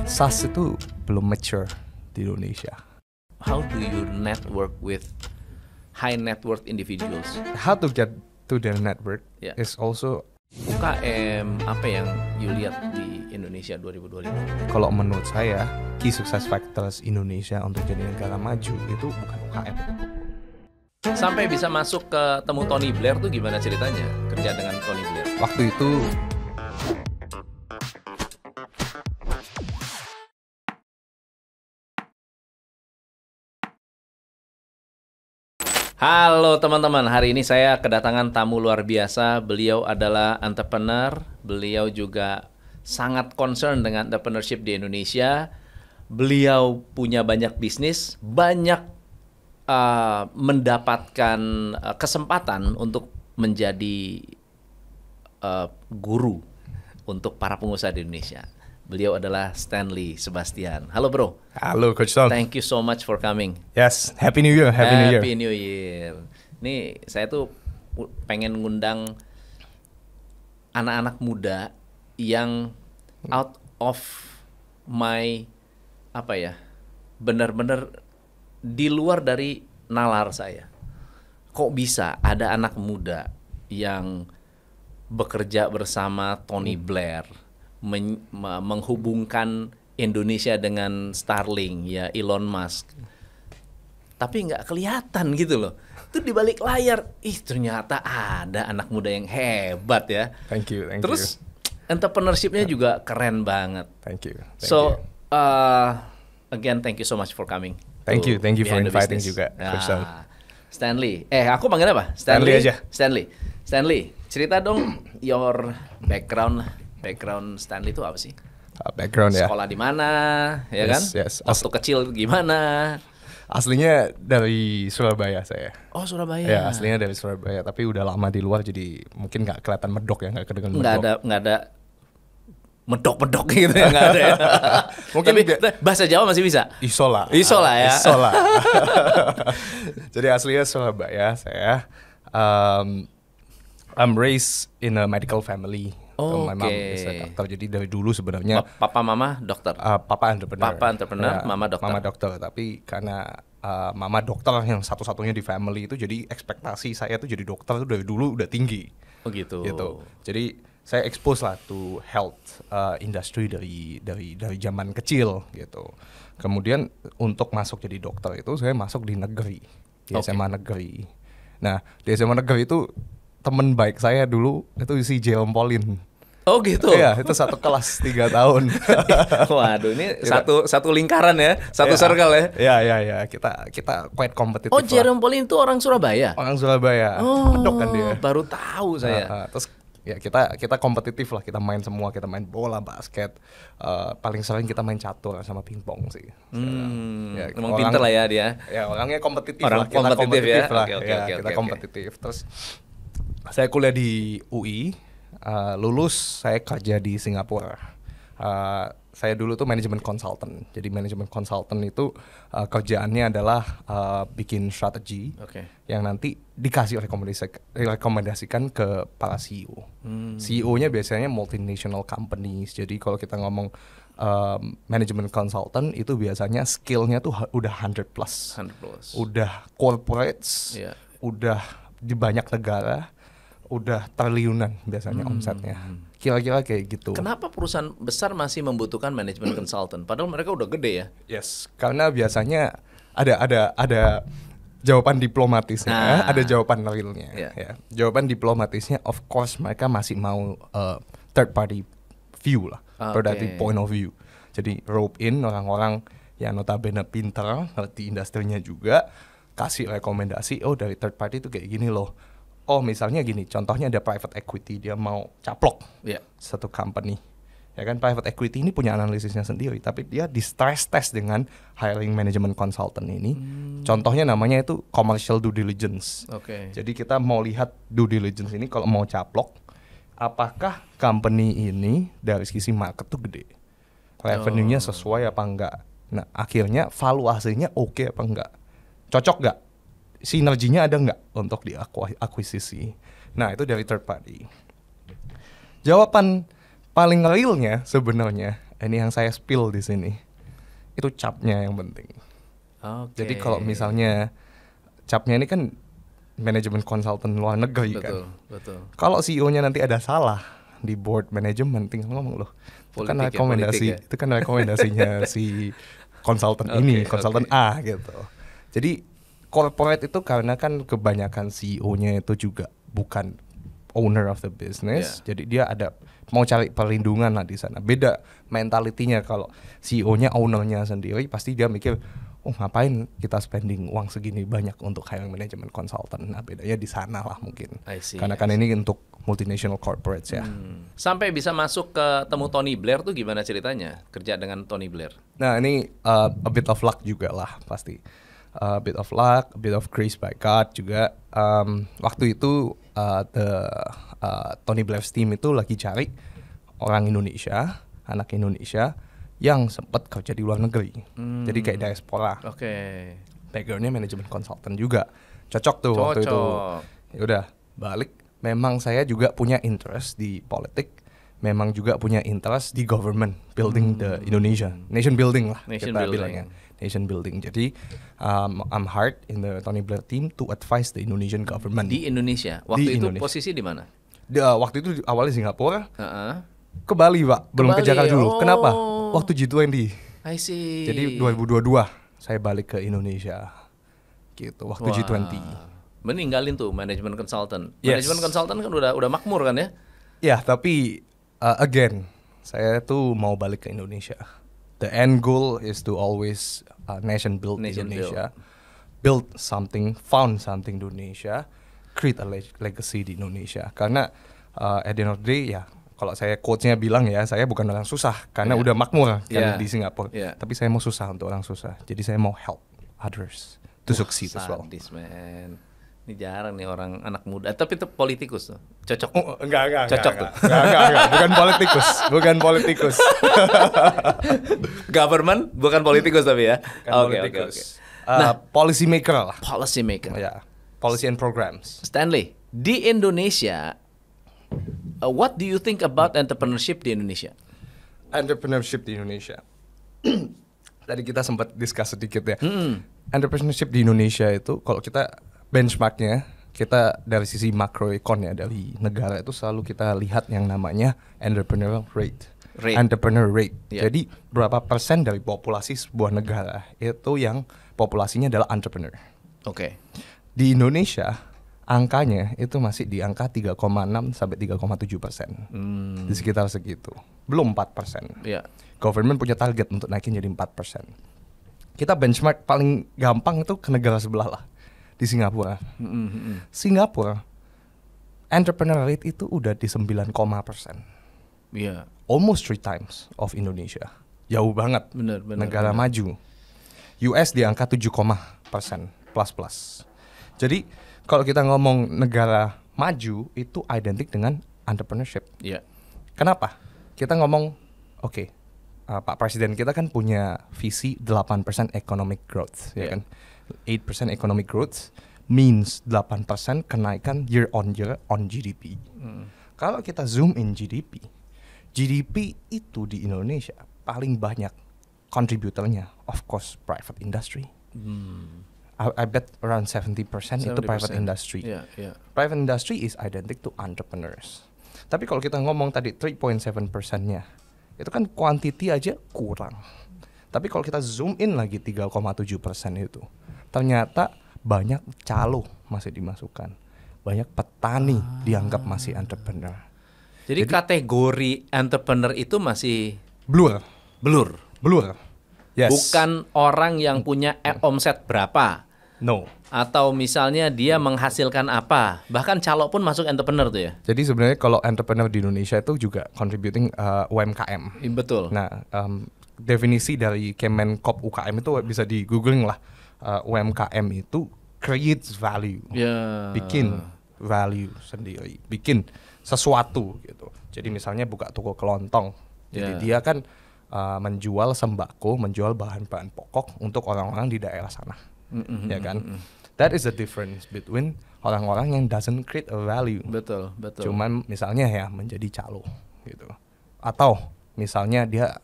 SaaS itu belum mature di Indonesia. How do you network with high net worth individuals? How to get to their network Yeah. is also, UKM apa yang you lihat di Indonesia 2025? kalau menurut saya, key success factors Indonesia untuk jadi negara maju itu bukan UKM. Sampai bisa masuk ke temu Tony Blair tuh gimana ceritanya? Kerja dengan Tony Blair. Waktu itu Halo teman-teman, hari ini saya kedatangan tamu luar biasa. Beliau adalah entrepreneur, beliau juga sangat concern dengan entrepreneurship di Indonesia. Beliau punya banyak bisnis, banyak mendapatkan kesempatan untuk menjadi guru untuk para pengusaha di Indonesia. Beliau adalah Stanley Sebastian. Halo bro. halo Coach Tom. Thank you so much for coming. Yes, Happy New Year, Happy New Year. Happy New Year. Nih saya tuh pengen ngundang anak-anak muda yang out of my benar-benar di luar dari nalar saya. Kok bisa ada anak muda yang bekerja bersama Tony Blair, menghubungkan Indonesia dengan Starlink, ya Elon Musk, tapi nggak kelihatan gitu loh. Itu di balik layar, ternyata ada anak muda yang hebat ya. Thank you. Terus entrepreneurship-nya juga keren banget. Thank you. Again, thank you so much for coming. Thank you for Behind the inviting Business. juga, Coach Tom. Stanley, aku panggil apa? Stanley aja. Stanley, cerita dong your background Stanley itu apa sih? Background ya. Sekolah di mana, ya kan? Yes. Waktu kecil gimana? Aslinya dari Surabaya saya. Oh, Surabaya. Ya, aslinya dari Surabaya, tapi udah lama di luar jadi mungkin nggak kelihatan medok ya, nggak kedengeran medok. Nggak ada medok gitu ya, nggak ada ya. Mungkin tapi bahasa Jawa masih bisa? Isola ya. Isola. Jadi aslinya Surabaya saya. I'm raised in a medical family. Oh, my mom is a doctor. Jadi dari dulu sebenarnya Papa mama dokter. Papa entrepreneur. Ya, mama dokter. Mama dokter, tapi karena mama dokter yang satu-satunya di family itu, jadi ekspektasi saya tuh jadi dokter tuh dari dulu udah tinggi. Oh gitu. Jadi saya expose lah to health industry dari zaman kecil gitu. Kemudian untuk masuk jadi dokter itu saya masuk di negeri, di SMA negeri. Nah, di SMA negeri itu temen baik saya dulu itu si Jerome Pauline. Oh gitu. Iya, itu satu kelas 3 tahun. Waduh, ini satu lingkaran ya, satu circle ya. Iya, kita quite kompetitif. Oh, Jerome Pauline itu orang Surabaya. Orang Surabaya. Oh, Medok kan dia. Baru tahu saya. Terus ya kita kompetitif lah, kita main semua, kita main bola, basket, paling sering kita main catur sama pingpong sih. Ya, emang pinter lah ya dia. Ya, orangnya kompetitif lah. Kita kompetitif ya? lah. Oke, kompetitif. Terus saya kuliah di UI, lulus saya kerja di Singapura. Saya dulu tuh manajemen consultant. Jadi manajemen consultant itu kerjaannya adalah bikin strategi yang nanti dikasih rekomendasikan ke para CEO. CEO-nya biasanya multinational companies. Jadi kalau kita ngomong manajemen consultant itu biasanya skill-nya tuh udah 100 plus. Udah corporates, udah di banyak negara, udah triliunan biasanya omsetnya. Kira-kira kayak gitu. Kenapa perusahaan besar masih membutuhkan manajemen consultant? Padahal mereka udah gede ya. Yes, karena biasanya ada jawaban diplomatisnya, ada jawaban realnya. Ya. Jawaban diplomatisnya, of course mereka masih mau third party view lah, third party point of view. Jadi rope in orang-orang yang notabene pinter, ngerti industrinya juga, kasih rekomendasi, dari third party itu kayak gini loh. Oh misalnya gini, contohnya ada private equity, dia mau caplok satu company. Ya kan, private equity ini punya analisisnya sendiri, tapi dia di stress test dengan hiring management consultant ini. Contohnya namanya itu commercial due diligence. Jadi kita mau lihat due diligence ini kalau mau caplok, apakah company ini dari sisi market tuh gede, revenue-nya sesuai apa enggak. Nah akhirnya valuasinya oke apa enggak, cocok enggak, sinerginya ada nggak untuk diakuisisi. Nah itu dari third party. Jawaban paling realnya sebenarnya ini yang saya spill di sini. Itu capnya yang penting. Jadi kalau misalnya capnya ini kan manajemen konsultan luar negeri kan. Betul. Kalau CEO-nya nanti ada salah di board manajemen, tinggal ngomong loh. Itu kan rekomendasinya si konsultan ini, konsultan A gitu. Jadi corporate itu karena kan kebanyakan CEO-nya itu juga bukan owner of the business, jadi dia ada mau cari perlindungan lah di sana. Beda mentalitinya kalau CEO-nya, ownernya sendiri, pasti dia mikir, oh ngapain kita spending uang segini banyak untuk hiring manajemen consultant. Nah bedanya di sana lah mungkin. Karena kan ini untuk multinational corporates ya. Sampai bisa masuk ke temu Tony Blair tuh gimana ceritanya kerja dengan Tony Blair? Nah ini a bit of luck juga lah pasti. A bit of luck, a bit of grace by God juga. Waktu itu Tony Blair's team itu lagi cari orang Indonesia, anak Indonesia yang sempat kerja di luar negeri. Jadi kayak diaspora. Backgroundnya manajemen consultant juga. Cocok tuh waktu itu. Ya udah balik. Memang saya juga punya interest di politik. Memang juga punya interest di government building the Indonesia, nation building lah kita bilangnya. Nation building. Jadi I'm hired in the Tony Blair team to advise the Indonesian government. Di Indonesia. Waktu itu posisi di mana? Waktu itu awalnya Singapura. Ke Bali, Pak. Belum ke Jakarta dulu. Kenapa? Waktu G20. I see. Jadi 2022 saya balik ke Indonesia. Gitu, waktu G20. Meninggalin tuh manajemen consultant. Manajemen consultant kan udah makmur kan ya? Ya, tapi again, saya tuh mau balik ke Indonesia. The end goal is to always nation build Indonesia. Build something, found something Indonesia, create a legacy di Indonesia. Karena at the end of the day ya, kalau saya quotes-nya bilang ya, saya bukan orang susah karena udah makmur kan di Singapura. Tapi saya mau susah untuk orang susah. Jadi saya mau help others to succeed as well. Sadis, man. Ini jarang nih orang anak muda. Tapi itu politikus tuh. Cocok. Enggak. Cocok tuh. Enggak. Bukan politikus. Government bukan politikus tapi ya. Oke. Nah, policy maker lah. Policy maker. Ya. Policy and programs. Stanley, di Indonesia, what do you think about entrepreneurship di Indonesia? Entrepreneurship di Indonesia. Tadi kita sempat discuss sedikit ya. Entrepreneurship di Indonesia itu kalau kita benchmarknya, kita dari sisi makroekon ya, dari negara itu selalu kita lihat yang namanya entrepreneurial rate. Entrepreneur rate. Jadi berapa persen dari populasi sebuah negara itu yang populasinya adalah entrepreneur. Di Indonesia angkanya itu masih di angka 3,6 sampai 3,7%. Di sekitar segitu. Belum 4%. Government punya target untuk naikin jadi 4%. Kita benchmark paling gampang itu ke negara sebelah lah. Di Singapura. Singapura entrepreneur rate itu udah di 9%. Almost 3 times of Indonesia. Jauh banget. Bener, negara maju. US di angka 7%, plus. Jadi kalau kita ngomong negara maju itu identik dengan entrepreneurship. Kenapa? Kita ngomong Pak Presiden kita kan punya visi 8% economic growth, ya kan? 8% economic growth means 8% kenaikan year on year on GDP. Kalau kita zoom in GDP itu di Indonesia paling banyak contributornya, of course, private industry. I bet around 70% itu private industry. Private industry is identic to entrepreneurs. Tapi kalau kita ngomong tadi 3.7%-nya, itu kan quantity aja kurang. Tapi kalau kita zoom in lagi 3,7% itu, ternyata banyak calo masih dimasukkan. Banyak petani dianggap masih entrepreneur. Jadi kategori entrepreneur itu masih blur. Yes. Bukan orang yang punya omset berapa. No. Atau misalnya dia menghasilkan apa. Bahkan calo pun masuk entrepreneur tuh ya. Jadi sebenarnya kalau entrepreneur di Indonesia itu juga contributing UMKM. Betul. Nah, definisi dari Kemenkop UKM itu bisa di googling lah. UMKM itu creates value, bikin value sendiri, bikin sesuatu gitu. Jadi misalnya buka toko kelontong, jadi dia kan menjual sembako, menjual bahan-bahan pokok untuk orang-orang di daerah sana, ya kan? That is the difference between orang-orang yang doesn't create a value. Betul. Cuman misalnya ya menjadi calo gitu, atau misalnya dia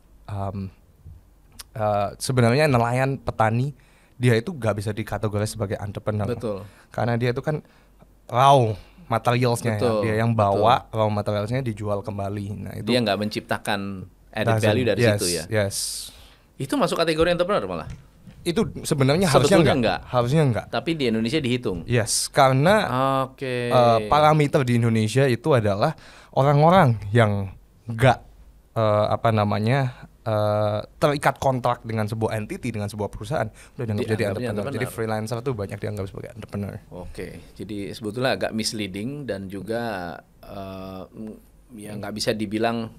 sebenarnya nelayan petani dia itu nggak bisa dikategorisasi sebagai entrepreneur. Betul. Karena dia itu kan raw materialsnya ya, dia yang bawa betul. raw materialsnya dijual kembali. Nah itu dia nggak menciptakan added value dari situ ya. Yes. Itu masuk kategori entrepreneur malah. Itu sebenarnya Sebetulnya harusnya enggak. Tapi di Indonesia dihitung. Yes, karena parameter di Indonesia itu adalah orang-orang yang enggak terikat kontrak dengan sebuah entity, dengan sebuah perusahaan udah dianggap jadi entrepreneur. Jadi freelancer tuh banyak dianggap sebagai entrepreneur. Oke, jadi sebetulnya agak misleading dan juga ya nggak bisa dibilang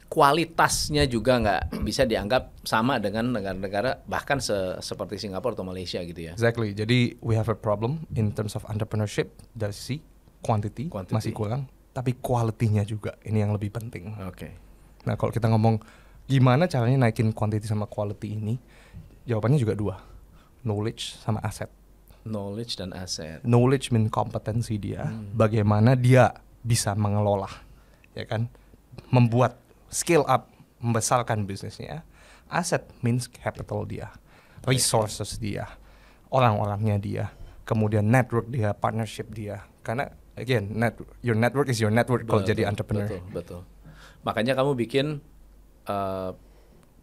kualitasnya juga nggak bisa dianggap sama dengan negara-negara bahkan seperti Singapura atau Malaysia gitu ya. Exactly. Jadi we have a problem in terms of entrepreneurship dari sisi quantity masih kurang, tapi quality-nya juga ini yang lebih penting. Oke. Nah kalau kita ngomong gimana caranya naikin quantity sama quality ini, jawabannya juga dua, knowledge sama aset. Knowledge dan aset. Knowledge mean kompetensi dia, bagaimana dia bisa mengelola, ya kan, membuat scale up, membesarkan bisnisnya. Aset means capital dia, resources dia, orang-orangnya dia, kemudian network dia, partnership dia. Karena again, your network is your network kalau jadi entrepreneur. Betul. Makanya kamu bikin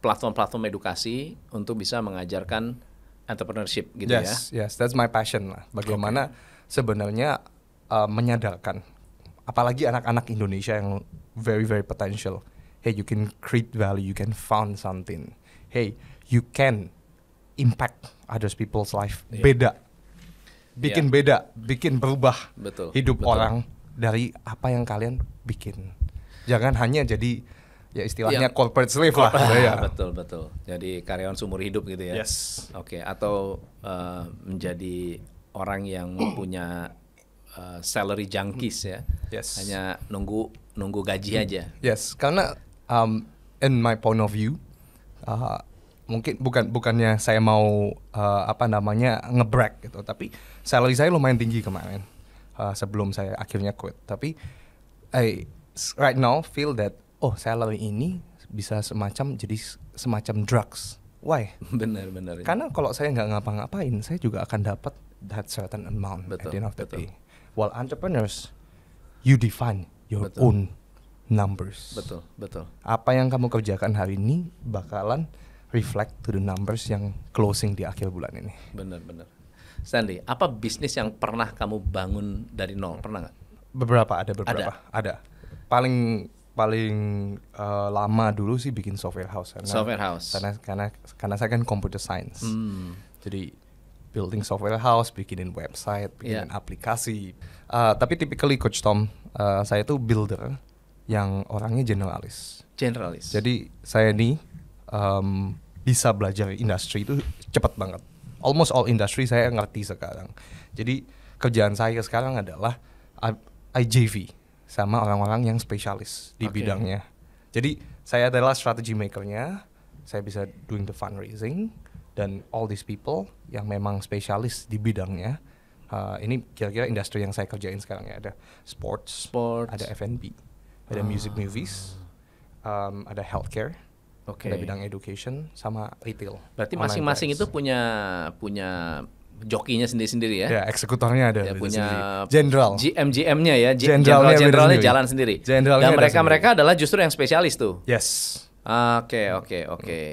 platform-platform edukasi untuk bisa mengajarkan entrepreneurship gitu ya. Yes, that's my passion lah. Bagaimana sebenarnya menyadarkan, apalagi anak-anak Indonesia yang very very potential. Hey, you can create value, you can found something. Hey, you can impact others people's life. Beda, bikin berubah hidup orang dari apa yang kalian bikin. Jangan hanya jadi ya istilahnya corporate slave lah. Betul. Jadi karyawan seumur hidup gitu ya. Yes. Oke, atau menjadi orang yang punya salary junkies ya. Yes. Hanya nunggu gaji aja. Yes, karena in my point of view, mungkin bukannya saya mau nge-brag gitu, tapi salary saya lumayan tinggi kemarin sebelum saya akhirnya quit. Tapi I right now feel that salary ini bisa jadi semacam drugs. Why? Benar. Karena kalau saya nggak ngapa-ngapain, saya juga akan dapat that certain amount at the end of the day. While entrepreneurs, you define your own numbers. Betul. Apa yang kamu kerjakan hari ini bakalan reflect to the numbers yang closing di akhir bulan ini. Benar. Stanley, apa bisnis yang pernah kamu bangun dari nol? Pernah nggak? Ada beberapa. Ada. Paling lama dulu sih bikin software house. Karena saya kan computer science. Jadi building software house, bikinin website, bikinin aplikasi. Tapi typically Coach Tom, saya tuh builder yang orangnya generalis. Jadi saya ini bisa belajar industri itu cepat banget. Almost all industry saya ngerti sekarang. Jadi kerjaan saya sekarang adalah IJV sama orang-orang yang spesialis di bidangnya. Jadi saya adalah strategy makernya. Saya bisa doing the fundraising dan all these people yang memang spesialis di bidangnya. Ini kira-kira industri yang saya kerjain sekarang ya. Ada sports. Ada F&B. Ada music movies, ada healthcare, ada bidang education, sama retail. Berarti masing-masing itu punya jokinya sendiri-sendiri ya? Ya, eksekutornya ada. Ya, punya general. GM-nya ya, generalnya jalan sendiri. Dan mereka adalah justru yang spesialis tuh. Yes. Oke.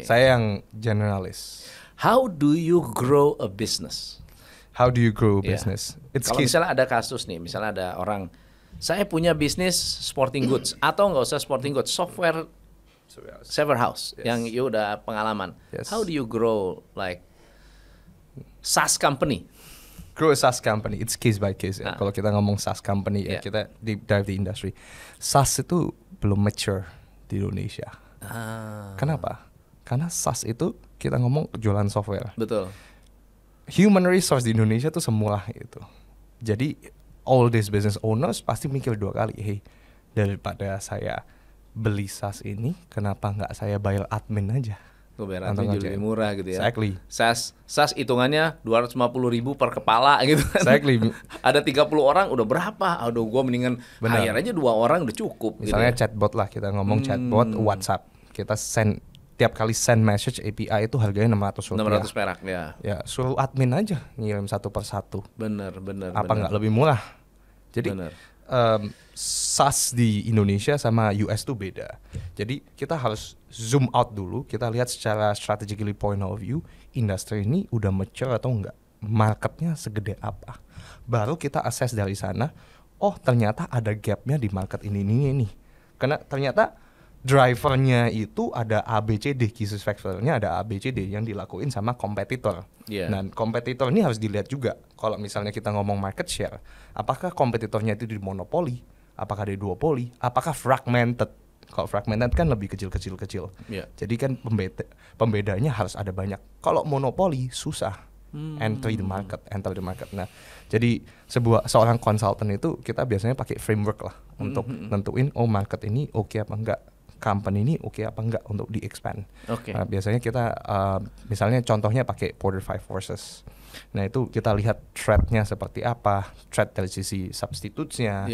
Saya yang generalis. How do you grow a business? Kalau misalnya ada kasus nih, misalnya ada orang, saya punya bisnis sporting goods atau nggak usah sporting goods, software house yang you udah pengalaman. How do you grow like SaaS company? Grow a SaaS company, it's case by case ya. Kalau kita ngomong SaaS company ya, kita deep dive di industri. SaaS itu belum mature di Indonesia. Kenapa? Karena SaaS itu kita ngomong jualan software. Betul. Human resource di Indonesia tuh semula itu. Jadi all these business owners pasti mikir dua kali, hey, daripada saya beli SaaS ini, kenapa nggak saya bayar admin aja? Bayar admin lebih murah gitu ya. Exactly. SaaS hitungannya 250.000 per kepala gitu kan. Exactly. Ada 30 orang udah berapa? Aduh, gue mendingan hire aja 2 orang udah cukup. Misalnya gitu ya. Chatbot lah, kita ngomong chatbot WhatsApp. Kita send tiap kali send message API itu harganya Rp600. 600 perak ya. Ya suruh admin aja ngirim satu persatu. Bener. Apa nggak lebih murah? Jadi SaaS di Indonesia sama US tuh beda. Jadi kita harus zoom out dulu, kita lihat secara strategically point of view, industri ini udah mature atau enggak, marketnya segede apa. Baru kita assess dari sana, oh ternyata ada gapnya di market ini. Karena ternyata drivernya itu ada ABCD, key success factornya ada ABCD yang dilakuin sama kompetitor. Dan kompetitor ini harus dilihat juga. Kalau misalnya kita ngomong market share, apakah kompetitornya itu di monopoli, apakah di duopoli, apakah fragmented. Kalau fragmented kan lebih kecil. Jadi kan pembedanya harus ada banyak. Kalau monopoli susah enter the market. Nah, jadi seorang konsultan itu kita biasanya pakai framework lah untuk nentuin market ini oke apa enggak. Company ini oke apa enggak untuk di-expand. Biasanya kita misalnya contohnya pakai Porter 5 Forces. Nah itu kita lihat threat-nya seperti apa, threat dari sisi substitutes-nya,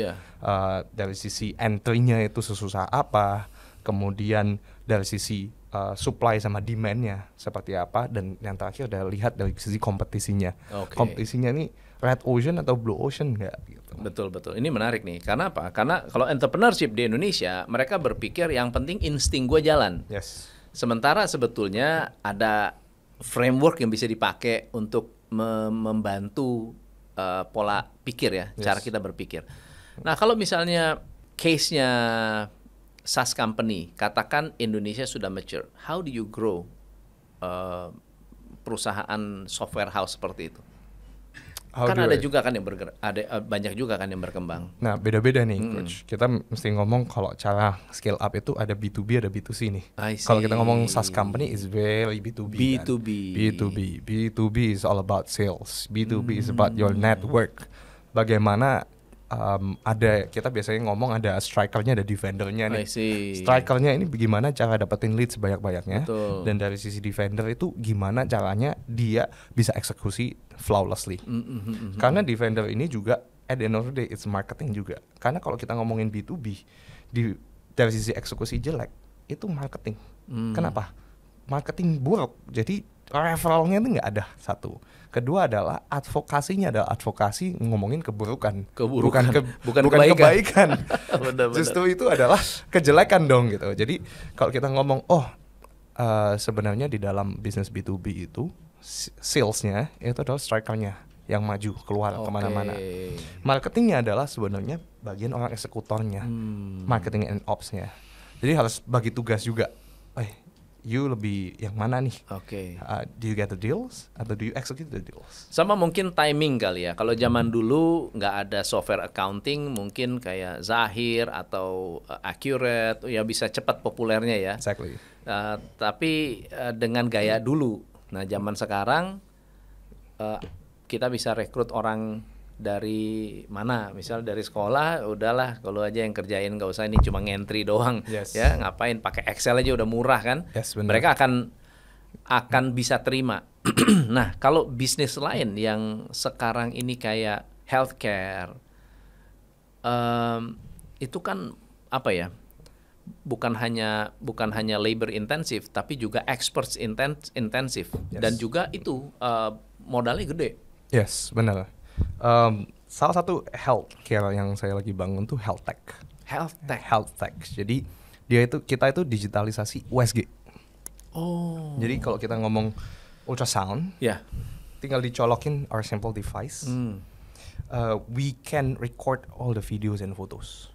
dari sisi entry-nya itu sesusah apa, kemudian dari sisi supply sama demand-nya seperti apa, dan yang terakhir lihat dari sisi kompetisinya. Kompetisinya ini red ocean atau blue ocean enggak gitu. Betul. Ini menarik nih. Karena apa? Karena kalau entrepreneurship di Indonesia, mereka berpikir yang penting insting gue jalan. Sementara sebetulnya ada framework yang bisa dipakai untuk membantu pola pikir ya, cara kita berpikir. Nah, kalau misalnya case-nya SaaS company, katakan Indonesia sudah mature, how do you grow perusahaan software house seperti itu? Ada juga kan yang bergerak, ada banyak juga kan yang berkembang. Nah, beda-beda nih, Coach. Kita mesti ngomong kalau cara scale up itu ada B2B, ada B2C nih. Kalau kita ngomong SaaS company is very B2B. B2B is all about sales. B2B is about your network. Bagaimana kita biasanya ngomong ada strikernya, ada defendernya nih. Strikernya ini bagaimana cara dapetin lead sebanyak-banyaknya, dan dari sisi defender itu gimana caranya dia bisa eksekusi flawlessly. Karena defender ini juga at the end of the day it's marketing juga. Karena kalau kita ngomongin B2B dari sisi eksekusi jelek itu marketing. Kenapa? Marketing buruk. Jadi referralnya itu nggak ada satu. Kedua adalah advokasinya adalah advokasi ngomongin keburukan. Bukan kebaikan. Benar. Justru itu adalah kejelekan dong gitu. Jadi kalau kita ngomong sebenarnya di dalam bisnis B2B itu salesnya itu adalah strikernya yang maju keluar kemana-mana. Marketingnya adalah sebenarnya bagian orang eksekutornya, marketing and ops-nya. Jadi harus bagi tugas juga. You lebih yang mana nih? Do you get the deals atau do you execute the deals? Sama mungkin timing kali ya. Kalau zaman dulu nggak ada software accounting, mungkin kayak Zahir atau Accurate, ya bisa cepat populernya ya. Exactly. Tapi dengan gaya dulu. Nah, zaman sekarang kita bisa rekrut orang dari mana, misal dari sekolah, udahlah kalau aja yang kerjain, nggak usah ini cuma ngentry doang. Ya ngapain pakai Excel aja udah murah kan. Mereka akan bisa terima. Nah, kalau bisnis lain yang sekarang ini kayak healthcare, itu kan apa ya, bukan hanya labor intensif tapi juga experts intensif. Dan juga itu modalnya gede. Benar. Salah satu healthcare yang saya lagi bangun tuh health tech. Jadi kita itu digitalisasi USG. Jadi kalau kita ngomong ultrasound, tinggal dicolokin our simple device. We can record all the videos and photos.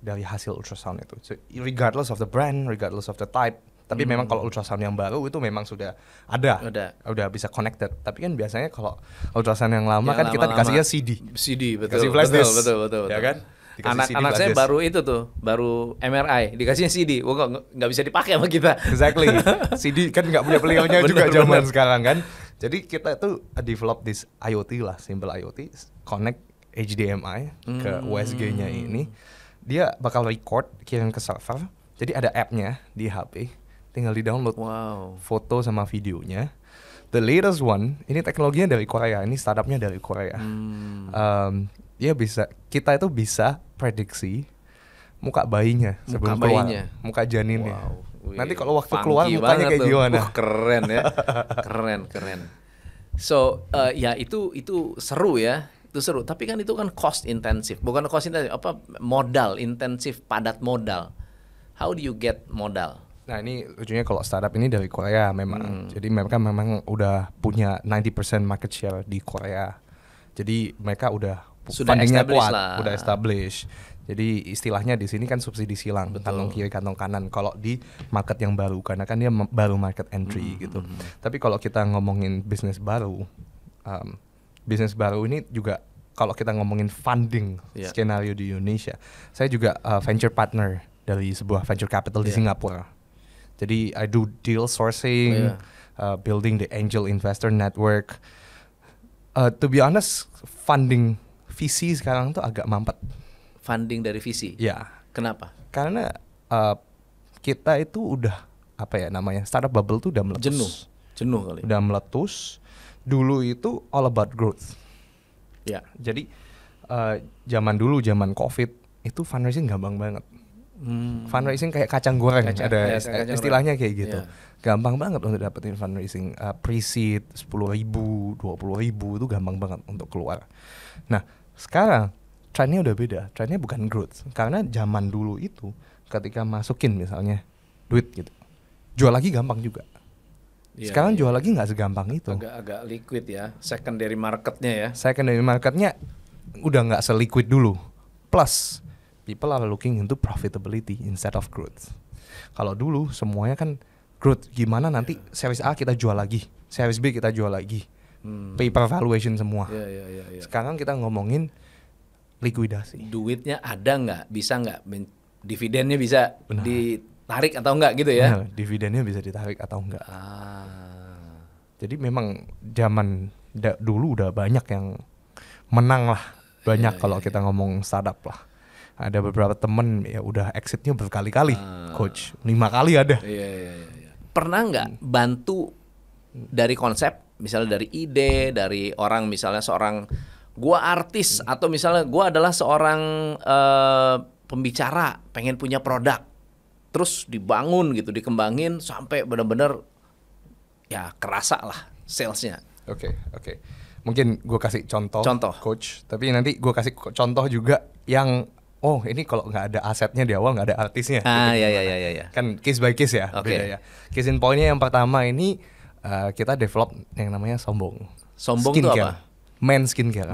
Dari hasil ultrasound itu. So, regardless of the brand, regardless of the type. Tapi memang kalau ultrasound yang baru itu memang sudah ada. Udah bisa connected. Tapi kan biasanya kalau ultrasound yang lama kan kita dikasihnya CD, betul. Kasih flash disk. Betul. Ya kan? Anak saya baru itu tuh, baru MRI, dikasihnya CD. Nggak bisa dipakai sama kita. Exactly. CD kan nggak punya playernya juga zaman sekarang kan. Jadi kita tuh develop this IoT lah, simple IoT, connect HDMI ke USG-nya ini. Dia bakal record, kirim ke server. Jadi ada app-nya di HP. Tinggal di-download foto sama videonya. The latest one, ini teknologinya dari Korea, ini startupnya dari Korea. Kita itu bisa prediksi muka bayinya sebelum keluar, muka janinnya. Nanti kalau waktu keluar mukanya kayak gimana? Keren ya, keren. So ya itu seru ya, itu seru. Tapi kan itu kan cost intensif, bukan cost intensif, modal intensif, padat modal. How do you get modal? Nah ini lucunya kalau startup ini dari Korea memang. Jadi mereka memang udah punya 90% market share di Korea. Jadi mereka udah fundingnya kuat, udah established. Jadi istilahnya di sini kan subsidi silang, kantong kiri kantong kanan. Kalau di market yang baru, karena kan dia baru market entry gitu. Tapi kalau kita ngomongin bisnis baru ini juga kalau kita ngomongin funding skenario di Indonesia, saya juga venture partner dari sebuah venture capital di Singapura. Jadi I do deal sourcing, building the angel investor network. To be honest, funding VC sekarang tuh agak mampet. Funding dari VC? Ya. Kenapa? Karena kita itu udah startup bubble tuh udah meletus. Jenuh kali. Udah meletus. Dulu itu all about growth. Ya. Jadi zaman COVID itu fundraising gampang banget. Fundraising kayak kacang goreng, ada istilahnya kayak gitu. Gampang banget untuk dapetin fundraising, pre-seed 10.000, 20.000 itu gampang banget untuk keluar. Nah sekarang trendnya udah beda, trendnya bukan growth. Karena zaman dulu itu ketika masukin misalnya duit gitu, jual lagi gampang juga. Sekarang jual lagi nggak segampang itu. Agak liquid ya, secondary marketnya ya. Secondary marketnya udah nggak seliquid dulu. Plus people are looking into profitability instead of growth. Kalau dulu semuanya kan growth, gimana nanti series A kita jual lagi, series B kita jual lagi, paper valuation semua. Sekarang kita ngomongin likuidasi. Duitnya ada nggak, bisa nggak, dividennya bisa ditarik atau enggak gitu ya? Dividennya bisa ditarik atau enggak. Jadi memang zaman dulu udah banyak yang menang lah, banyak kalau kita ngomong startup lah. Ada beberapa temen ya udah exitnya berkali-kali, coach 5 kali ada. Pernah nggak bantu dari konsep, misalnya dari ide, dari orang misalnya seorang gua artis atau misalnya gua adalah seorang pembicara, pengen punya produk, terus dibangun gitu, dikembangin sampai benar-benar ya kerasa lah salesnya. Oke. Mungkin gua kasih contoh, coach. Tapi nanti gua kasih contoh juga yang ini kalau nggak ada asetnya di awal, nggak ada artisnya. Iya. Kan case by case ya, beda ya. Case in point-nya yang pertama ini kita develop yang namanya Sombong. Sombong itu apa? Men skincare.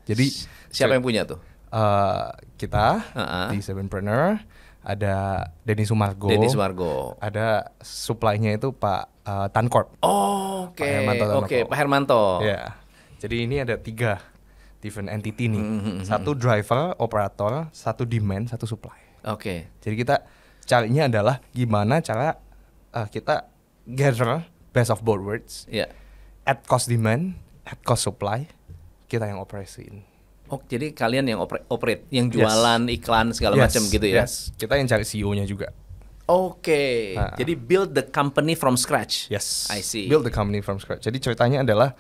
Jadi siapa yang punya tuh? Kita di Sevenpreneur, ada Denny Sumargo. Ada supply-nya itu Pak Tancorp. Oke, Pak Hermanto. Ya. Jadi ini ada 3 different entity nih. Satu driver, operator, satu demand, satu supply. Jadi kita carinya adalah gimana cara kita gather best of both worlds. At cost demand, at cost supply, kita yang operasiin. Jadi kalian yang operate, yang jualan, iklan segala macam gitu ya? Kita yang cari CEO-nya juga. Jadi build the company from scratch. Yes. I see. Build the company from scratch. Jadi ceritanya adalah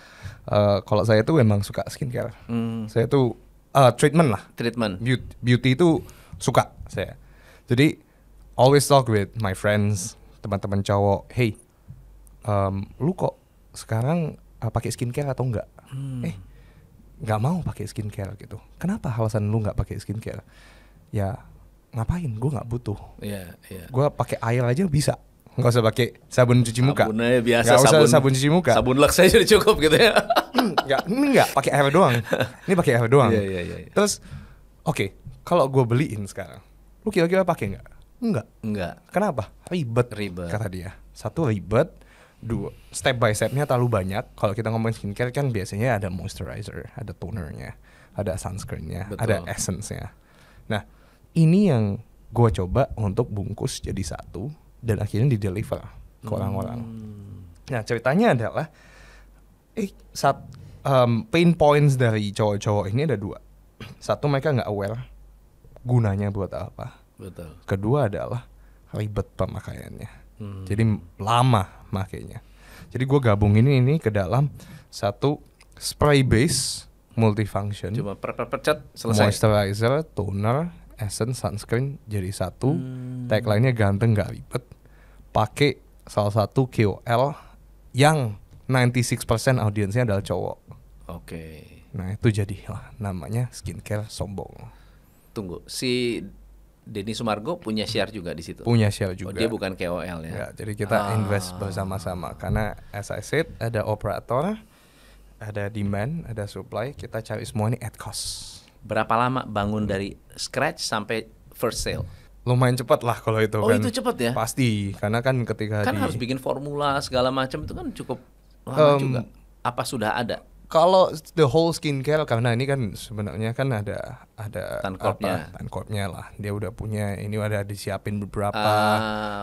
kalau saya tuh memang suka skincare. Saya tuh treatment lah. Beauty itu suka saya. Jadi always talk with my friends, teman-teman cowok. Hey, lu kok sekarang pakai skincare atau enggak? Nggak mau pakai skincare gitu. Kenapa alasan lu nggak pakai skincare? Ya ngapain? Gue nggak butuh. Gue pakai air aja bisa. Nggak usah pakai sabun cuci muka. Sabunnya biasa. Nggak usah sabun cuci muka. Sabun Lux aja udah cukup gitu ya. Nggak pakai air doang. Ini pakai air doang. Terus kalau gue beliin sekarang, lu kira-kira pakai nggak? Enggak. Kenapa? Ribet. Kata dia. 1 ribet. 2 step by stepnya terlalu banyak. Kalau kita ngomongin skincare kan biasanya ada moisturizer, ada tonernya, ada sunscreennya, ada essence-nya. Nah ini yang gue coba untuk bungkus jadi satu dan akhirnya di-deliver ke orang-orang. Nah ceritanya adalah pain points dari cowok-cowok ini ada 2. Satu, mereka nggak aware gunanya buat apa. Kedua adalah ribet pemakaiannya. Jadi lama makainya. Jadi gue gabungin ini ke dalam satu spray base multifunction. Cuma percet selesai. Moisturizer, toner, essence, sunscreen jadi satu. Tagline-nya ganteng gak ribet. Pakai salah satu KOL yang 96% audiensnya adalah cowok. Oke. Nah itu jadilah namanya skincare sombong. Tunggu, si Denny Sumargo punya share juga di situ? Punya share juga. Dia bukan KOL ya? Ya, jadi kita invest bersama-sama. Karena as I said, ada operator, ada demand, ada supply. Kita cari semua ini at cost. Berapa lama bangun dari scratch sampai first sale? Lumayan cepat lah kalau itu kan. Oh itu cepat ya? Pasti, karena kan ketika kan harus bikin formula segala macam itu kan cukup lama juga. Apa sudah ada? Kalau the whole skincare, karena ini kan sebenarnya kan ada Tancorpnya lah. Dia udah punya, ini udah disiapin beberapa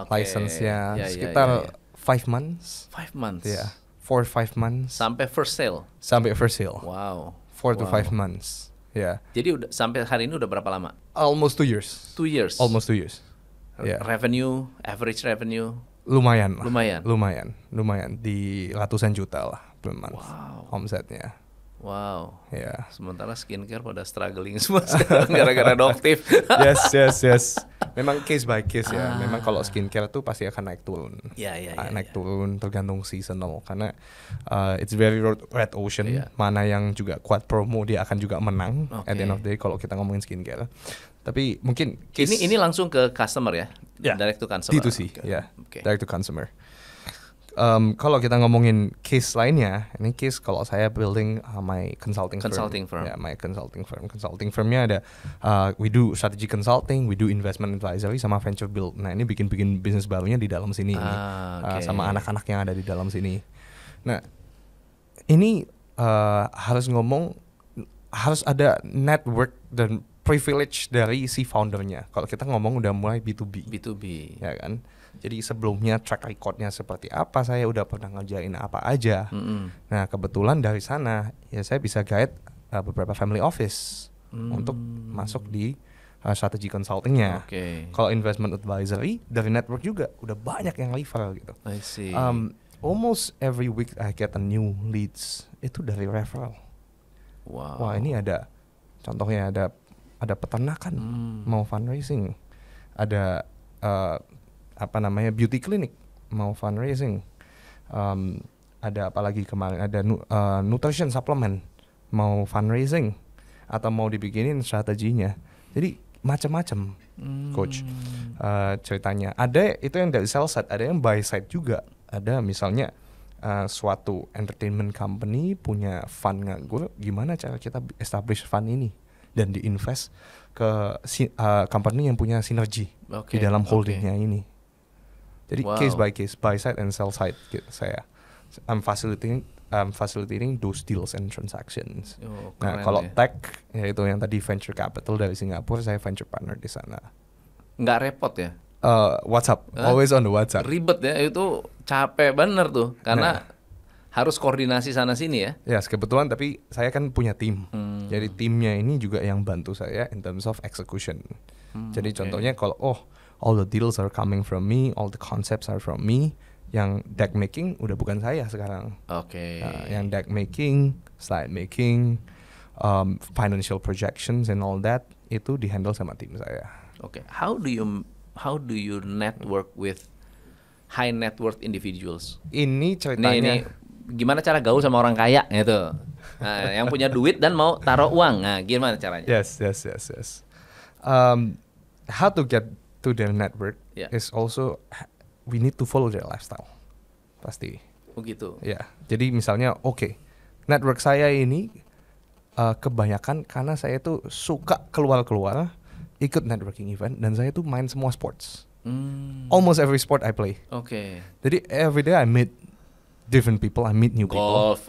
license-nya sekitar 5 months. 5 months. Ya, 4-5 months. Sampai first sale. Wow. 4 to 5 months. Ya. Jadi sampai hari ini udah berapa lama? Almost 2 years. 2 years. Almost 2 years. Yeah. Revenue, average revenue. Lumayan lah. Lumayan Di ratusan juta lah per month. Wow. Omsetnya. Wow. Ya. Sementara skincare pada struggling semua sekarang gara-gara adoptif. Yes. Memang case by case ya. Memang kalau skincare tuh pasti akan naik turun. Naik turun tergantung seasonal. Karena it's very red ocean. Mana yang juga kuat promo dia akan juga menang. At the end of the day kalau kita ngomongin skincare. Tapi mungkin ini langsung ke customer ya? Direct to consumer. Itu sih, direct to consumer. Kalau kita ngomongin case lainnya, ini case kalau saya building my consulting firm. Ya, my consulting firm. Consulting firmnya ada we do strategy consulting, we do investment advisory sama venture build. Nah ini bikin bisnis barunya di dalam sini, sama anak-anak yang ada di dalam sini. Nah ini harus ada network dan privilege dari si foundernya. Kalau kita ngomong udah mulai B2B, ya kan. Jadi sebelumnya track recordnya seperti apa, saya udah pernah ngerjain apa aja. Nah kebetulan dari sana ya saya bisa guide beberapa family office untuk masuk di strategi consultingnya. Kalau investment advisory dari network juga udah banyak yang refer gitu. I see. Almost every week I get a new leads itu dari referral. Wow. Wah ini ada contohnya ada peternakan mau fundraising, ada beauty clinic mau fundraising, ada apalagi kemarin ada nutrition supplement mau fundraising atau mau dibikinin strateginya. Jadi macam-macam coach ceritanya. Ada itu yang dari sell side, ada yang buy side juga. Ada misalnya suatu entertainment company punya fund nganggur, gimana cara kita establish fund ini dan diinvest ke company yang punya sinergi di dalam holdingnya ini. Jadi case by case, buy side and sell side I'm facilitating those deals and transactions. Nah kalau tech yaitu yang tadi venture capital dari Singapura, saya venture partner di sana. Nggak repot ya? WhatsApp, always on the WhatsApp. Ribet ya, itu capek bener tuh karena harus koordinasi sana sini ya. Ya, kebetulan tapi saya kan punya tim. Jadi timnya ini juga yang bantu saya in terms of execution. Jadi contohnya kalau all the deals are coming from me, all the concepts are from me, yang deck making udah bukan saya sekarang. Yang deck making, slide making, financial projections and all that itu dihandle sama tim saya. How do you network with high net worth individuals? Ini ceritanya gimana cara gaul sama orang kaya gitu. Nah, yang punya duit dan mau taruh uang. Nah, gimana caranya? Yes. How to get to their network is also we need to follow their lifestyle. Pasti. Begitu. Ya. Jadi misalnya network saya ini kebanyakan karena saya tuh suka keluar ikut networking event dan saya tuh main semua sports. Almost every sport I play. Jadi every day I meet different people, I meet new people.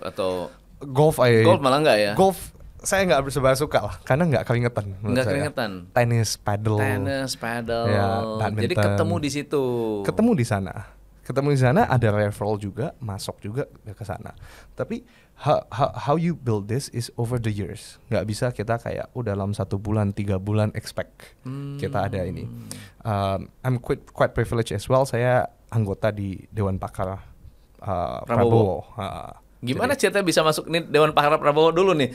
Golf malah enggak ya? Golf saya nggak seberapa suka lah, karena nggak keringetan. Tenis, paddle. Ya, badminton. Jadi ketemu di situ. Ketemu di sana ada referral juga, masuk juga ke sana. Tapi how you build this is over the years. Nggak bisa kita kayak dalam 1 bulan, 3 bulan expect kita ada ini. I'm quite privileged as well. Saya anggota di Dewan Pakar Prabowo. Gimana ceritanya bisa masuk nih Dewan Pakar Prabowo dulu nih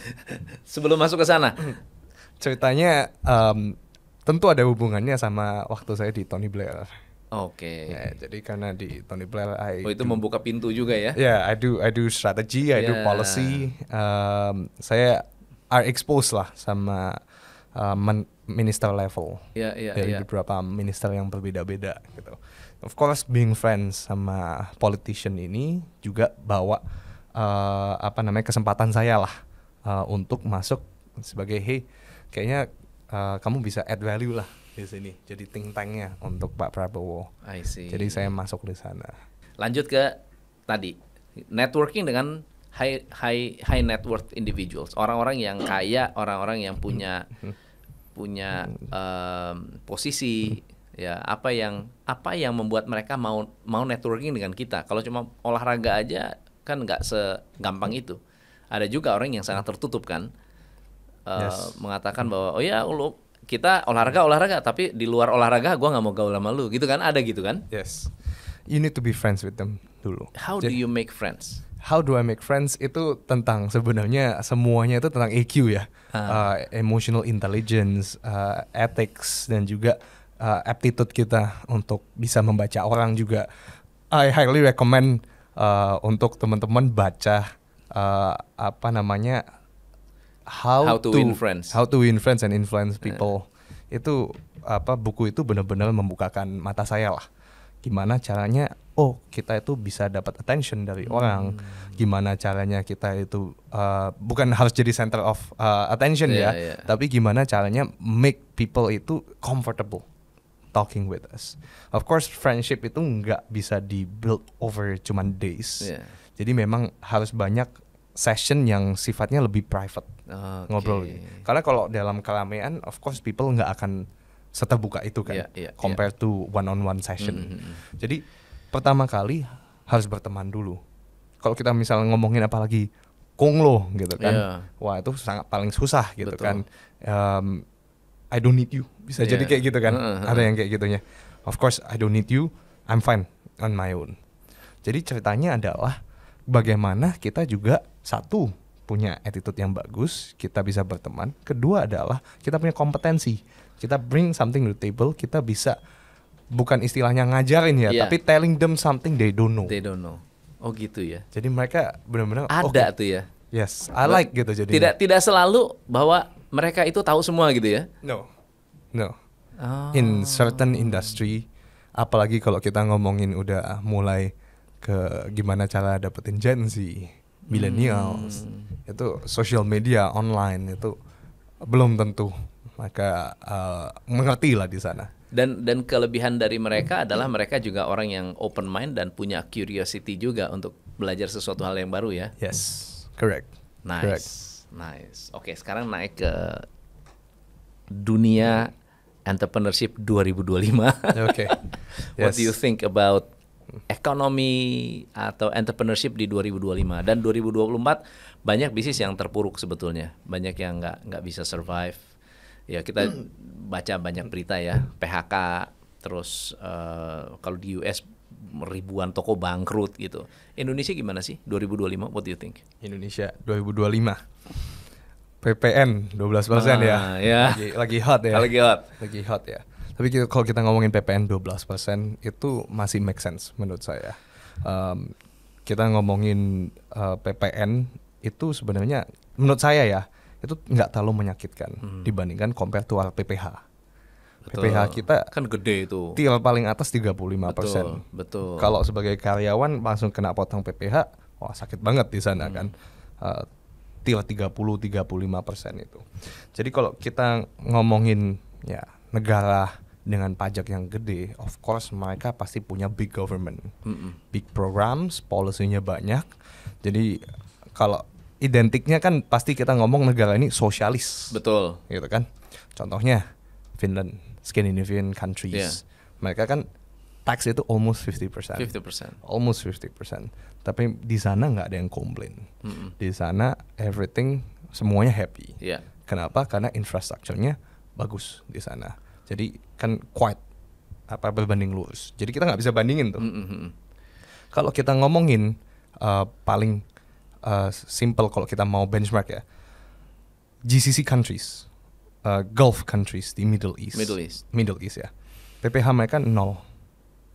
sebelum masuk ke sana? Ceritanya tentu ada hubungannya sama waktu saya di Tony Blair. Oke. Ya, jadi karena di Tony Blair, itu membuka pintu juga ya? Yeah, I do strategy, I do policy. Saya are exposed lah sama minister level. Dari beberapa minister yang berbeda-beda gitu. Of course, being friends sama politician ini juga bawa kesempatan saya lah untuk masuk sebagai kayaknya kamu bisa add value lah di sini. Jadi think tanknya untuk Pak Prabowo. I see. Jadi saya masuk di sana. Lanjut ke tadi networking dengan high net worth individuals, orang-orang yang kaya, orang-orang yang punya posisi. Ya, apa yang membuat mereka mau networking dengan kita? Kalau cuma olahraga aja kan nggak segampang itu. Ada juga orang yang sangat tertutup kan, mengatakan bahwa kita olahraga, tapi di luar olahraga gue nggak mau gaul sama lu, gitu kan? Ada gitu kan? Yes, you need to be friends with them dulu. How do you make friends? How do I make friends itu tentang sebenarnya semuanya itu tentang EQ ya, emotional intelligence, ethics dan juga aptitude kita untuk bisa membaca orang juga. I highly recommend untuk teman-teman baca How to Win Friends and Influence People. Itu buku itu benar-benar membukakan mata saya lah. Gimana caranya kita itu bisa dapat attention dari orang. Gimana caranya kita itu bukan harus jadi center of attention tapi gimana caranya make people itu comfortable talking with us. Of course, friendship itu nggak bisa di-build over cuman days. Jadi memang harus banyak session yang sifatnya lebih private, ngobrol. Karena kalau dalam keramaian, of course people nggak akan seterbuka itu kan, compared to one-on-one session. Jadi pertama kali harus berteman dulu. Kalau kita misalnya ngomongin apalagi konglo gitu kan, wah itu sangat paling susah gitu. Betul. Kan. I don't need you, bisa jadi kayak gitu kan. Ada yang kayak gitunya. Of course I don't need you, I'm fine on my own. Jadi ceritanya adalah bagaimana kita juga satu punya attitude yang bagus, kita bisa berteman. Kedua adalah kita punya kompetensi, kita bring something to the table, kita bisa bukan istilahnya ngajarin tapi telling them something they don't know. Oh gitu ya. Jadi mereka benar-benar ada tuh ya. Yes, I like gitu jadi. Tidak selalu bahwa mereka itu tahu semua gitu ya? No. In certain industry, apalagi kalau kita ngomongin udah mulai ke gimana cara dapetin Gen Z, millennials, itu social media online itu belum tentu mereka mengerti lah di sana. Dan kelebihan dari mereka adalah mereka juga orang yang open mind dan punya curiosity juga untuk belajar sesuatu hal yang baru ya. Yes, correct. Nice. Oke, sekarang naik ke dunia entrepreneurship 2025. Okay. What do you think about ekonomi atau entrepreneurship di 2025 dan 2024? Banyak bisnis yang terpuruk sebetulnya, banyak yang nggak bisa survive. Ya kita baca banyak berita ya, PHK, terus kalau di US ribuan toko bangkrut gitu. Indonesia gimana sih 2025? What do you think? Indonesia 2025 PPN 12% ya. Lagi hot ya. Lagi hot ya. Tapi kalau kita ngomongin PPN 12% itu masih make sense menurut saya. Kita ngomongin PPN itu sebenarnya menurut saya ya itu nggak terlalu menyakitkan dibandingkan compare to PPH. Betul. PPH kita kan gede itu. Tiel paling atas 35%. Betul. Kalau sebagai karyawan langsung kena potong PPH, wah sakit banget di sana kan. Tiel 30-35% itu. Jadi kalau kita ngomongin ya negara dengan pajak yang gede, of course mereka pasti punya big government, big programs, policy-nya banyak. Jadi kalau identiknya kan pasti kita ngomong negara ini sosialis. Betul. Gitu kan. Contohnya Finland, Scandinavian countries. Mereka kan tax itu almost 50%. Almost 50%. Tapi di sana nggak ada yang komplain. Di sana everything semuanya happy. Kenapa? Karena infrastrukturnya bagus di sana. Jadi kan quite berbanding lurus. Jadi kita nggak bisa bandingin tuh. Kalau kita ngomongin paling simple kalau kita mau benchmark ya, GCC countries Gulf countries di Middle East ya, PPh mereka 0,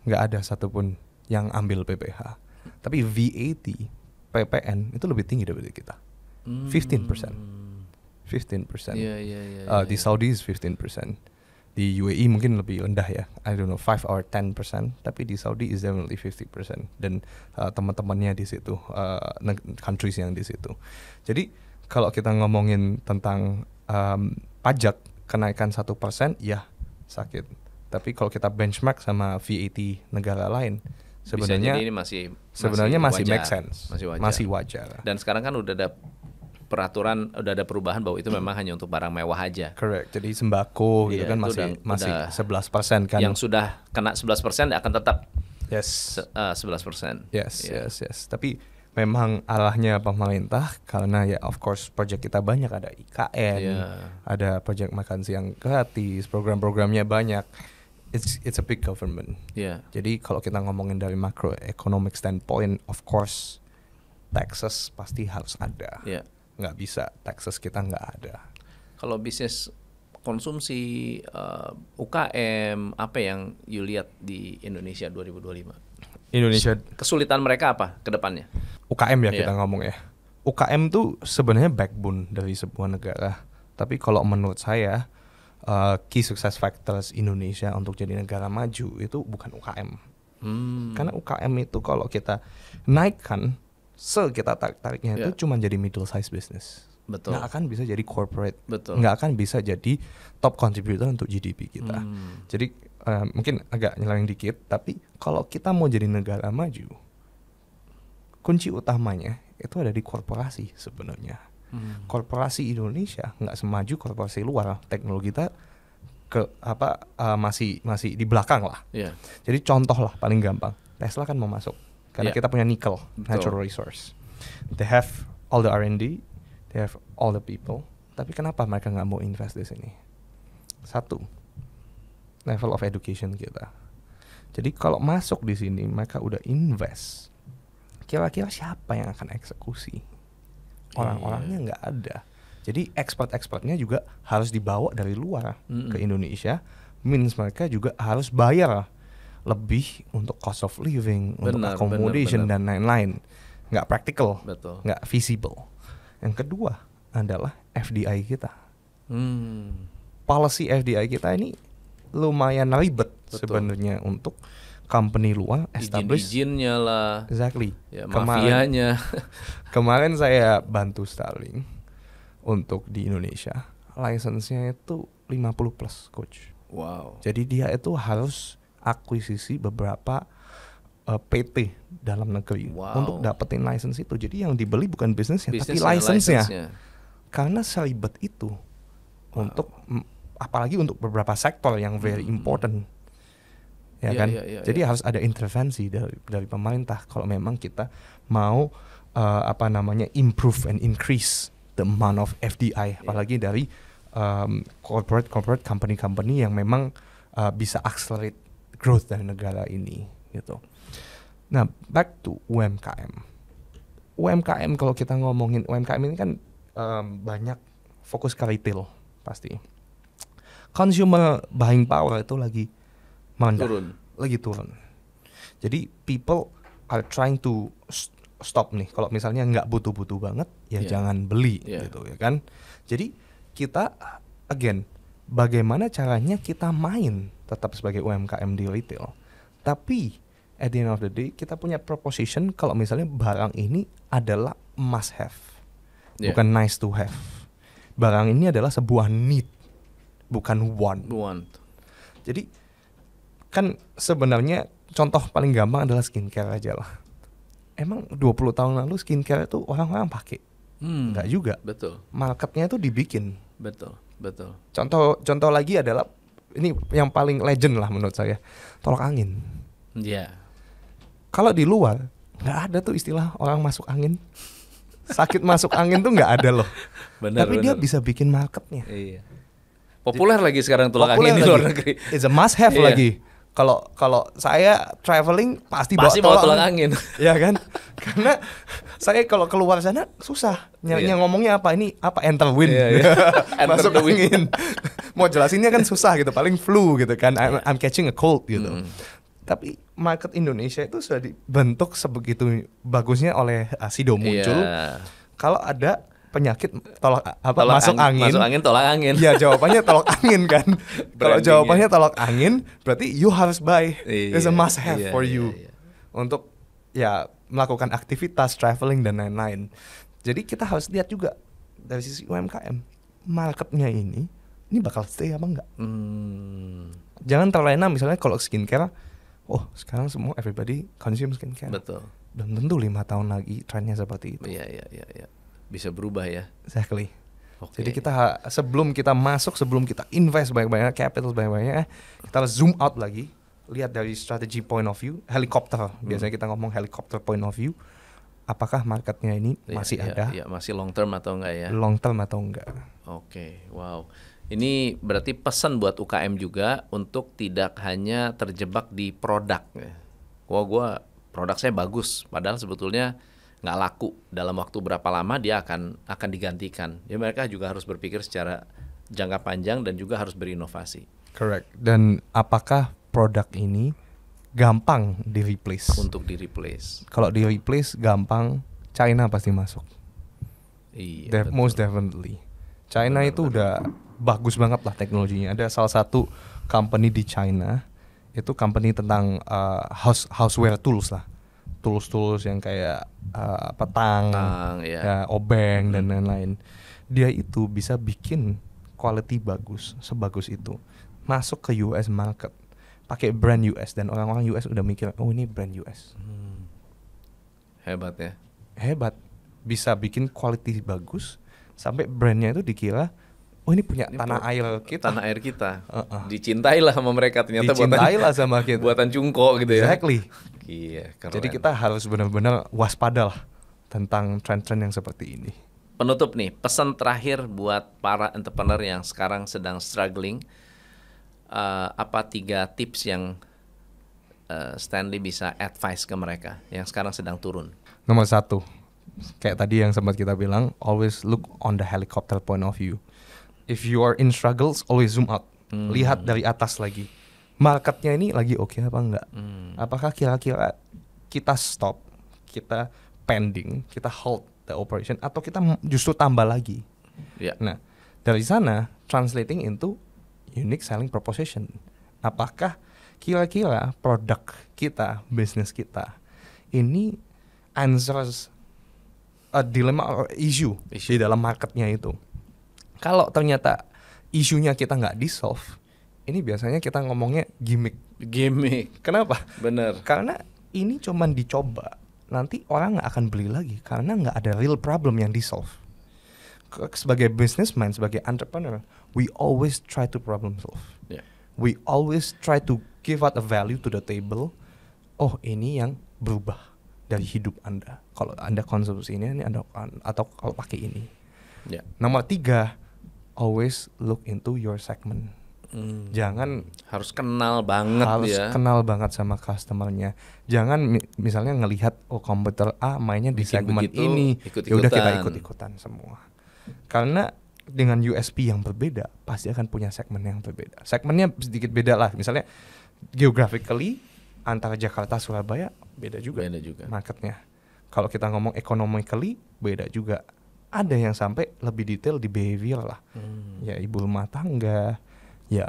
nggak ada satupun yang ambil PPh. Tapi VAT, PPN itu lebih tinggi daripada kita, 15%. Di Saudi is 15%. Di UAE mungkin lebih rendah ya, I don't know 5 or 10%, tapi di Saudi is definitely 50%. Dan teman-temannya di situ, countries yang di situ. Jadi kalau kita ngomongin tentang pajak kenaikan 1%, ya sakit. Tapi kalau kita benchmark sama VAT negara lain, sebenarnya ini masih make sense, masih wajar. Dan sekarang kan udah ada peraturan, udah ada perubahan bahwa itu memang hanya untuk barang mewah aja. Correct. Jadi sembako gitu kan masih 11% kan. Yang sudah kena 11% akan tetap 11%. Yes. Tapi memang arahnya pemerintah, karena ya of course project kita banyak, ada IKN, ada project makan siang gratis, program-programnya banyak. It's a big government. Jadi kalau kita ngomongin dari macroeconomic standpoint, of course taxes pasti harus ada. Nggak bisa taxes kita nggak ada. Kalau bisnis konsumsi, UKM, apa yang you lihat di Indonesia 2025? Indonesia kesulitan mereka apa ke depannya? UKM ya kita ngomong ya. UKM tuh sebenarnya backbone dari sebuah negara. Tapi kalau menurut saya key success factors Indonesia untuk jadi negara maju itu bukan UKM. Karena UKM itu kalau kita naikkan, kita tarik-tariknya itu cuma jadi middle size business. Betul. Nggak akan bisa jadi corporate. Betul. Nggak akan bisa jadi top contributor untuk GDP kita. Jadi mungkin agak nyeleweng dikit, tapi kalau kita mau jadi negara maju, kunci utamanya itu ada di korporasi sebenarnya. Korporasi Indonesia nggak semaju korporasi luar. Teknologi kita masih di belakang lah. Jadi contoh lah paling gampang, Tesla kan mau masuk. Karena kita punya nickel, natural resource. They have all the R&D, they have all the people. Tapi kenapa mereka nggak mau invest di sini? Satu, level of education kita. Jadi kalau masuk di sini, mereka udah invest. Kira-kira siapa yang akan eksekusi? Orang-orangnya nggak ada. Jadi expert-expertnya juga harus dibawa dari luar ke Indonesia. Means mereka juga harus bayar lebih untuk cost of living, untuk accommodation dan lain-lain. Nggak practical, nggak feasible. Yang kedua adalah FDI kita. Policy FDI kita ini lumayan ribet sebenarnya untuk company luar establish. Izin-izinnya lah. Exactly. Mafianya. Kemarin saya bantu Starlink untuk di Indonesia. License-nya itu 50 plus, coach. Wow. Jadi dia itu harus akuisisi beberapa PT dalam negeri untuk dapetin license itu. Jadi yang dibeli bukan bisnisnya, tapi license-nya. Karena seribet itu untuk apalagi untuk beberapa sektor yang very important. Kan? Jadi harus ada intervensi dari pemerintah kalau memang kita mau improve and increase the amount of FDI, apalagi dari corporate company yang memang bisa accelerate growth dari negara ini gitu. Nah, back to UMKM. UMKM kalau kita ngomongin UMKM ini kan banyak fokus ke retail pasti. Consumer buying power itu lagi turun. Jadi people are trying to stop nih. Kalau misalnya nggak butuh-butuh banget, ya jangan beli gitu ya kan. Jadi kita again, bagaimana caranya kita main tetap sebagai UMKM di retail, tapi at the end of the day kita punya proposition kalau misalnya barang ini adalah must have, bukan nice to have. Barang ini adalah sebuah need, bukan want. Jadi kan sebenarnya contoh paling gampang adalah skincare aja lah. Emang 20 tahun lalu skincare itu orang-orang pakai? Enggak juga. Betul. Marketnya itu dibikin. Betul. Contoh lagi adalah ini yang paling legend lah menurut saya, tolak angin. Kalau di luar nggak ada tuh istilah orang masuk angin, sakit masuk angin tuh nggak ada loh. Tapi dia bisa bikin marketnya. Populer lagi sekarang tolak angin di luar negeri. It's a must have lagi. kalau saya traveling pasti bawa tulang angin. Ya kan? Karena saya kalau keluar sana susah. Ngomongnya apa ini? Apa enter wind. Masuk angin. Mau jelasinnya kan susah gitu, paling flu gitu kan. I'm catching a cold gitu. Tapi market Indonesia itu sudah dibentuk sebegitu bagusnya oleh Sido muncul. Kalau ada penyakit masuk angin tolak angin. Ya jawabannya tolak angin kan. Kalau jawabannya tolak angin, berarti you harus buy. It's a must have for you untuk ya melakukan aktivitas traveling dan lain-lain. Jadi kita harus lihat juga dari sisi UMKM, marketnya ini bakal stay apa enggak. Jangan terlena misalnya kalau skincare, sekarang semua everybody consume skincare. Betul. Belum tentu 5 tahun lagi trennya seperti itu. Iya. Bisa berubah ya. Exactly. Jadi kita sebelum kita invest banyak-banyak capital banyak-banyak, kita harus zoom out lagi, lihat dari strategy point of view, helikopter. Biasanya kita ngomong helikopter point of view. Apakah marketnya ini masih ada? Iya, masih long term atau enggak ya? Long term atau enggak? Oke, wow. Ini berarti pesan buat UKM juga untuk tidak hanya terjebak di produk. Gua produk saya bagus, padahal sebetulnya nggak laku, dalam waktu berapa lama dia akan digantikan. Ya mereka juga harus berpikir secara jangka panjang dan juga harus berinovasi. Correct. Dan apakah produk ini gampang di-replace? Untuk di-replace. Kalau di-replace gampang, China pasti masuk. Iya. Most definitely. China itu udah bagus banget lah teknologinya. Ada salah satu company di China, itu company tentang houseware tools lah. Tools yang kayak tang, ya, obeng dan lain-lain. Dia itu bisa bikin quality bagus, sebagus itu. Masuk ke US market, pakai brand US, dan orang-orang US udah mikir, ini brand US. Hebat ya. Hebat. Bisa bikin quality bagus, sampai brandnya itu dikira, ini punya tanah air kita. Tanah air kita. Dicintailah sama mereka, ternyata dicintailah sama kita. Buatan cungko gitu ya. Exactly. Iya, keren. Jadi kita harus benar-benar waspada lah tentang tren-tren yang seperti ini. Penutup nih, pesan terakhir buat para entrepreneur yang sekarang sedang struggling, apa 3 tips yang Stanley bisa advice ke mereka yang sekarang sedang turun? Nomor 1, kayak tadi yang sempat kita bilang, always look on the helicopter point of view. If you are in struggles, always zoom out. Lihat dari atas lagi. Marketnya ini lagi oke apa enggak? Apakah kira-kira kita stop, kita pending, kita hold the operation, atau kita justru tambah lagi? Nah, dari sana translating into unique selling proposition. Apakah kira-kira produk kita, bisnis kita ini answers a dilemma or issue di dalam marketnya itu? Kalau ternyata isunya kita nggak di-solve, ini biasanya kita ngomongnya gimmick. Kenapa? Bener. Karena ini cuman dicoba, nanti orang nggak akan beli lagi karena nggak ada real problem yang di-solve. Sebagai businessman, sebagai entrepreneur, we always try to problem solve. We always try to give out a value to the table. Ini yang berubah dari hidup Anda. Kalau Anda konsumsi ini atau kalau pakai ini. Nomor 3, always look into your segment. Jangan harus kenal banget kenal banget sama customernya. Jangan misalnya ngelihat komputer A mainnya di segmen ini, ya udah kita ikut-ikutan semua. Karena dengan USP yang berbeda, pasti akan punya segmen yang berbeda. Segmennya sedikit beda lah. Misalnya geographically antara Jakarta Surabaya beda juga marketnya. Kalau kita ngomong economically beda juga. Ada yang sampai lebih detail di behavior lah. Ya ibu rumah tangga, ya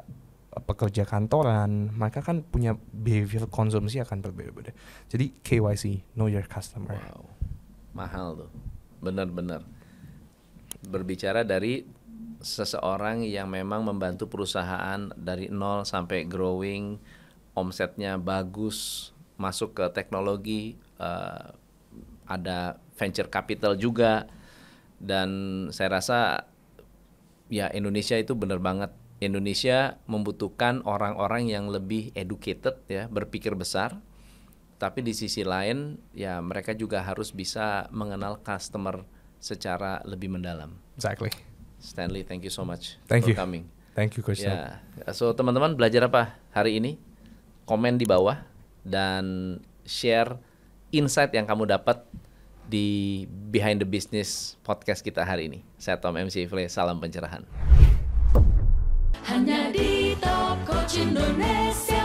pekerja kantoran, mereka kan punya behavior konsumsi akan berbeda-beda. Jadi KYC, know your customer. Wow, mahal tuh, benar-benar. Berbicara dari seseorang yang memang membantu perusahaan dari nol sampai growing, omsetnya bagus, masuk ke teknologi, ada venture capital juga, dan saya rasa ya Indonesia itu benar banget. Indonesia membutuhkan orang-orang yang lebih educated ya, berpikir besar. Tapi di sisi lain ya mereka juga harus bisa mengenal customer secara lebih mendalam. Exactly. Stanley, thank you so much for coming. Thank you, Coach. Ya, so teman-teman belajar apa hari ini? komen di bawah dan share insight yang kamu dapat di Behind the Business podcast kita hari ini. Saya Tom MC Ifle, salam pencerahan. Hanya di Top Coach Indonesia.